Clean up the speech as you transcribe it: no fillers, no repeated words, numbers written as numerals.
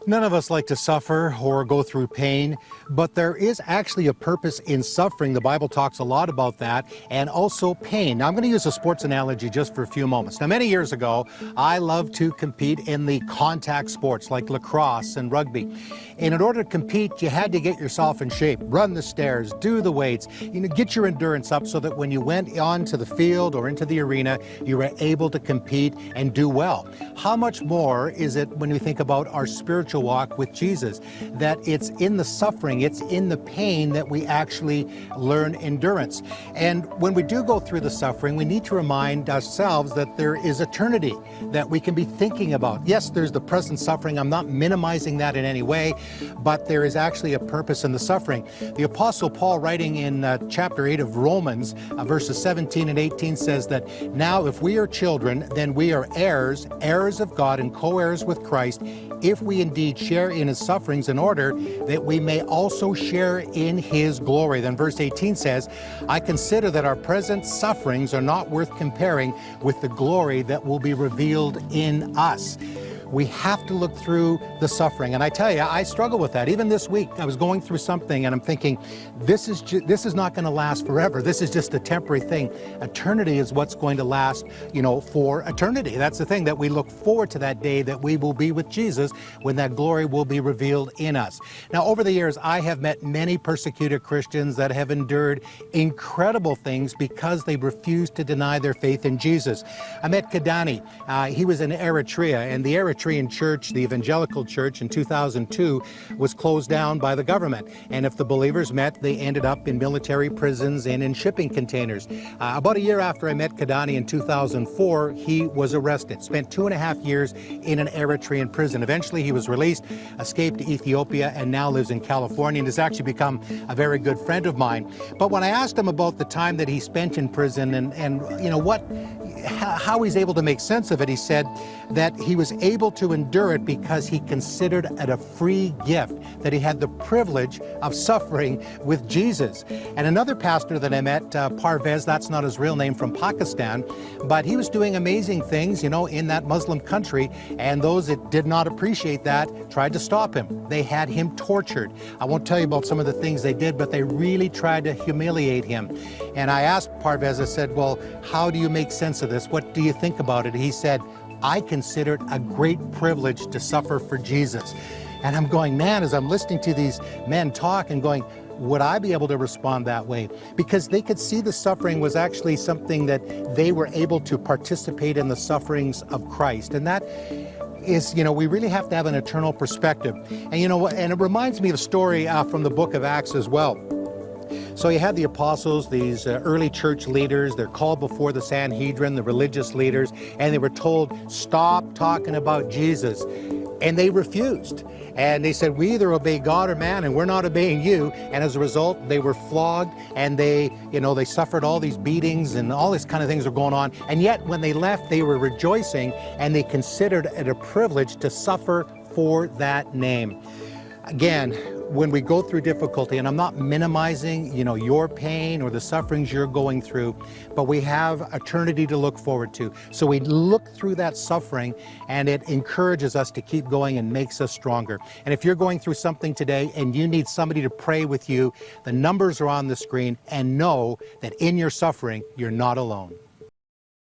None of us like to suffer or go through pain, but there is actually a purpose in suffering. The Bible talks a lot about that, and also pain. Now, I'm going to use a sports analogy just for a few moments. Now, many years ago, I loved to compete in the contact sports like lacrosse and rugby. And in order to compete, you had to get yourself in shape, run the stairs, do the weights, get your endurance up so that when you went onto the field or into the arena, you were able to compete and do well. How much more is it when we think about our spiritual walk with Jesus, that it's in the suffering, it's in the pain that we actually learn endurance. And when we do go through the suffering, we need to remind ourselves that there is eternity that we can be thinking about. Yes, there's the present suffering. I'm not minimizing that in any way, but there is actually a purpose in the suffering. The Apostle Paul, writing in chapter 8 of Romans, verses 17 and 18, says that now if we are children, then we are heirs, heirs of God and co-heirs with Christ, if we indeed share in his sufferings, in order that we may also share in his glory. Then verse 18 says, I consider that our present sufferings are not worth comparing with the glory that will be revealed in us. We have to look through the suffering. And I tell you, I struggle with that. Even this week, I was going through something and I'm thinking, this is not going to last forever. This is just a temporary thing. Eternity is what's going to last, for eternity. That's the thing, that we look forward to that day that we will be with Jesus when that glory will be revealed in us. Now, over the years, I have met many persecuted Christians that have endured incredible things because they refused to deny their faith in Jesus. I met Kadani. He was in Eritrea, and the Eritrean church, the evangelical church, in 2002 was closed down by the government. And if the believers met, they ended up in military prisons and in shipping containers. About a year after I met Kadani in 2004, he was arrested, spent 2.5 years in an Eritrean prison. Eventually he was released, escaped to Ethiopia, and now lives in California and has actually become a very good friend of mine. But when I asked him about the time that he spent in prison and how he's able to make sense of it, he said that he was able to endure it because he considered it a free gift, that he had the privilege of suffering with Jesus. And another pastor that I met, Parvez, that's not his real name, from Pakistan, but he was doing amazing things, in that Muslim country, and those that did not appreciate that tried to stop him. They had him tortured. I won't tell you about some of the things they did, but they really tried to humiliate him. And I asked Parvez, I said, well, how do you make sense of this? What do you think about it? He said, I consider it a great privilege to suffer for Jesus. And I'm going, man, as I'm listening to these men talk and going, would I be able to respond that way? Because they could see the suffering was actually something that they were able to participate in the sufferings of Christ. And that is, we really have to have an eternal perspective. And and it reminds me of a story from the book of Acts as well. So you had the apostles, these early church leaders, they're called before the Sanhedrin, the religious leaders, and they were told, stop talking about Jesus. And they refused. And they said, we either obey God or man, and we're not obeying you. And as a result, they were flogged, and they suffered all these beatings, and all these kind of things were going on. And yet when they left, they were rejoicing, and they considered it a privilege to suffer for that name. Again, when we go through difficulty, and I'm not minimizing, your pain or the sufferings you're going through, but we have eternity to look forward to. So we look through that suffering, and it encourages us to keep going and makes us stronger. And if you're going through something today and you need somebody to pray with you, the numbers are on the screen, and know that in your suffering, you're not alone.